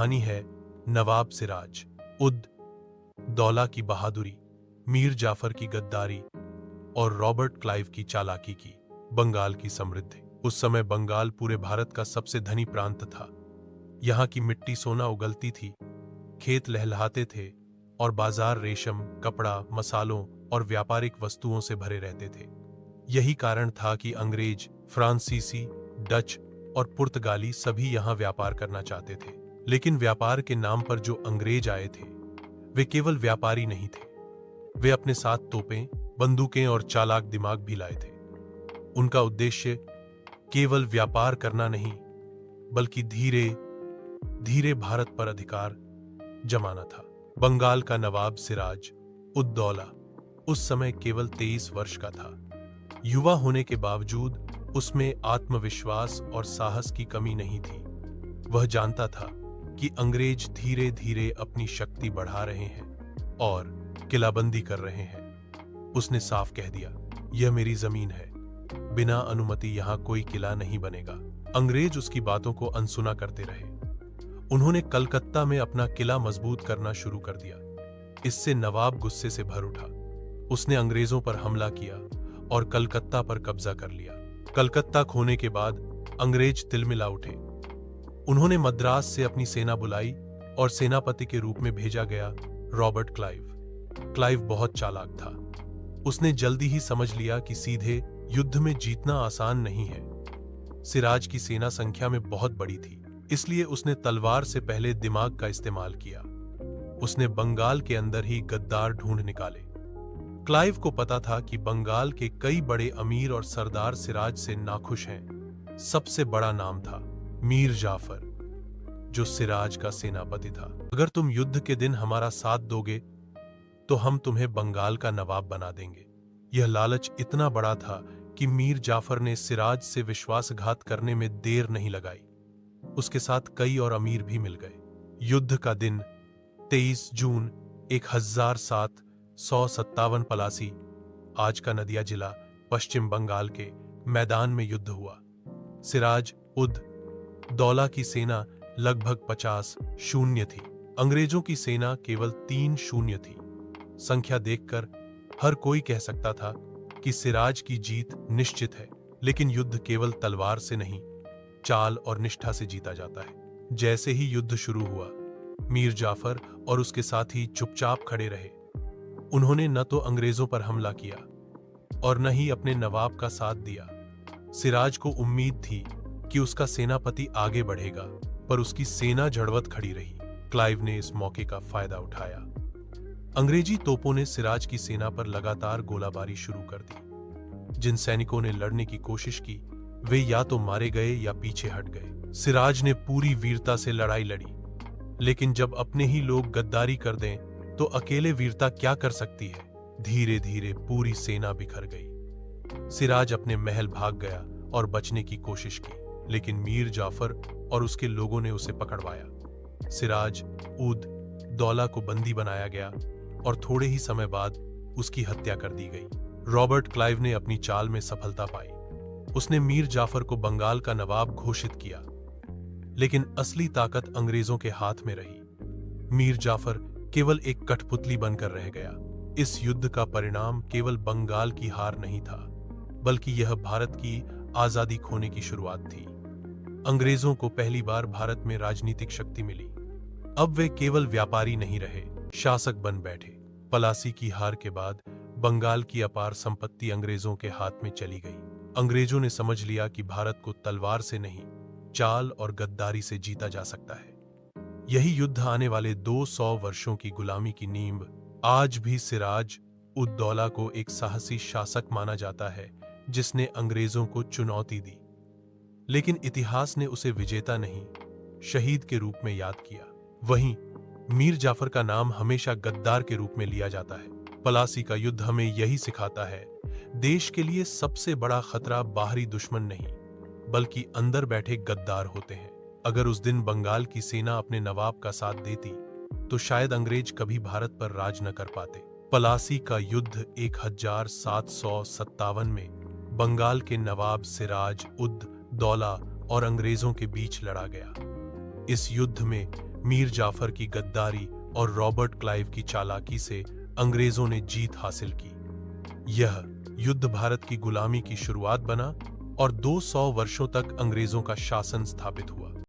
कहानी है नवाब सिराज उद दौला की बहादुरी, मीर जाफर की गद्दारी और रॉबर्ट क्लाइव की चालाकी की। बंगाल की समृद्धि। उस समय बंगाल पूरे भारत का सबसे धनी प्रांत था। यहाँ की मिट्टी सोना उगलती थी, खेत लहलहाते थे और बाजार रेशम, कपड़ा, मसालों और व्यापारिक वस्तुओं से भरे रहते थे। यही कारण था कि अंग्रेज, फ्रांसीसी, डच और पुर्तगाली सभी यहाँ व्यापार करना चाहते थे। लेकिन व्यापार के नाम पर जो अंग्रेज आए थे, वे केवल व्यापारी नहीं थे। वे अपने साथ तोपें, बंदूकें और चालाक दिमाग भी लाए थे। उनका उद्देश्य केवल व्यापार करना नहीं, बल्कि धीरे धीरे भारत पर अधिकार जमाना था। बंगाल का नवाब सिराज उद दौला उस समय केवल 23 वर्ष का था। युवा होने के बावजूद उसमें आत्मविश्वास और साहस की कमी नहीं थी। वह जानता था कि अंग्रेज धीरे धीरे अपनी शक्ति बढ़ा रहे हैं और किलाबंदी कर रहे हैं। उसने साफ कह दिया, यह मेरी जमीन है, बिना अनुमति यहां कोई किला नहीं बनेगा। अंग्रेज उसकी बातों को अनसुना करते रहे। उन्होंने कलकत्ता में अपना किला मजबूत करना शुरू कर दिया। इससे नवाब गुस्से से भर उठा। उसने अंग्रेजों पर हमला किया और कलकत्ता पर कब्जा कर लिया। कलकत्ता खोने के बाद अंग्रेज तिलमिला उठे। उन्होंने मद्रास से अपनी सेना बुलाई और सेनापति के रूप में भेजा गया रॉबर्ट क्लाइव। क्लाइव बहुत चालाक था। उसने जल्दी ही समझ लिया कि सीधे युद्ध में जीतना आसान नहीं है। सिराज की सेना संख्या में बहुत बड़ी थी, इसलिए उसने तलवार से पहले दिमाग का इस्तेमाल किया। उसने बंगाल के अंदर ही गद्दार ढूंढ निकाले। क्लाइव को पता था कि बंगाल के कई बड़े अमीर और सरदार सिराज से नाखुश हैं। सबसे बड़ा नाम था मीर जाफर, जो सिराज का सेनापति था। अगर तुम युद्ध के दिन हमारा साथ दोगे तो हम तुम्हें बंगाल का नवाब बना देंगे। यह लालच इतना बड़ा था कि मीर जाफर ने सिराज से विश्वासघात करने में देर नहीं लगाई। उसके साथ कई और अमीर भी मिल गए। युद्ध का दिन 23 जून 1757 पलासी, आज का नदिया जिला, पश्चिम बंगाल के मैदान में युद्ध हुआ। सिराज उद दौला की सेना लगभग 50-0 थी। अंग्रेजों की सेना केवल 3-0 थी। संख्या देखकर हर कोई कह सकता था कि सिराज की जीत निश्चित है। लेकिन युद्ध केवल तलवार से नहीं, चाल और निष्ठा से जीता जाता है। जैसे ही युद्ध शुरू हुआ, मीर जाफर और उसके साथी चुपचाप खड़े रहे। उन्होंने न तो अंग्रेजों पर हमला किया और न ही अपने नवाब का साथ दिया। सिराज को उम्मीद थी कि उसका सेनापति आगे बढ़ेगा, पर उसकी सेना जड़वत खड़ी रही। क्लाइव ने इस मौके का फायदा उठाया। अंग्रेजी तोपों ने सिराज की सेना पर लगातार गोलाबारी शुरू कर दी। जिन सैनिकों ने लड़ने की कोशिश की, वे या तो मारे गए या पीछे हट गए। सिराज ने पूरी वीरता से लड़ाई लड़ी, लेकिन जब अपने ही लोग गद्दारी कर दें तो अकेले वीरता क्या कर सकती है। धीरे धीरे पूरी सेना बिखर गई। सिराज अपने महल भाग गया और बचने की कोशिश की, लेकिन मीर जाफर और उसके लोगों ने उसे पकड़वाया। सिराज उद दौला को बंदी बनाया गया और थोड़े ही समय बाद उसकी हत्या कर दी गई। रॉबर्ट क्लाइव ने अपनी चाल में सफलता पाई। उसने मीर जाफर को बंगाल का नवाब घोषित किया, लेकिन असली ताकत अंग्रेजों के हाथ में रही। मीर जाफर केवल एक कठपुतली बनकर रह गया। इस युद्ध का परिणाम केवल बंगाल की हार नहीं था, बल्कि यह भारत की आजादी खोने की शुरुआत थी। अंग्रेजों को पहली बार भारत में राजनीतिक शक्ति मिली। अब वे केवल व्यापारी नहीं रहे, शासक बन बैठे। पलासी की हार के बाद बंगाल की अपार संपत्ति अंग्रेजों के हाथ में चली गई। अंग्रेजों ने समझ लिया कि भारत को तलवार से नहीं, चाल और गद्दारी से जीता जा सकता है। यही युद्ध आने वाले 200 वर्षों की गुलामी की नींव। आज भी सिराज उद दौला को एक साहसी शासक माना जाता है, जिसने अंग्रेजों को चुनौती दी। लेकिन इतिहास ने उसे विजेता नहीं, शहीद के रूप में याद किया। वहीं मीर जाफर का नाम हमेशा गद्दार के रूप में लिया जाता है। पलासी का युद्ध हमें यही सिखाता है, देश के लिए सबसे बड़ा खतरा बाहरी दुश्मन नहीं, बल्कि अंदर बैठे गद्दार होते हैं। अगर उस दिन बंगाल की सेना अपने नवाब का साथ देती, तो शायद अंग्रेज कभी भारत पर राज न कर पाते। पलासी का युद्ध 1757 में बंगाल के नवाब सिराज उद दौला और अंग्रेजों के बीच लड़ा गया। इस युद्ध में मीर जाफर की गद्दारी और रॉबर्ट क्लाइव की चालाकी से अंग्रेजों ने जीत हासिल की। यह युद्ध भारत की गुलामी की शुरुआत बना और 200 वर्षों तक अंग्रेजों का शासन स्थापित हुआ।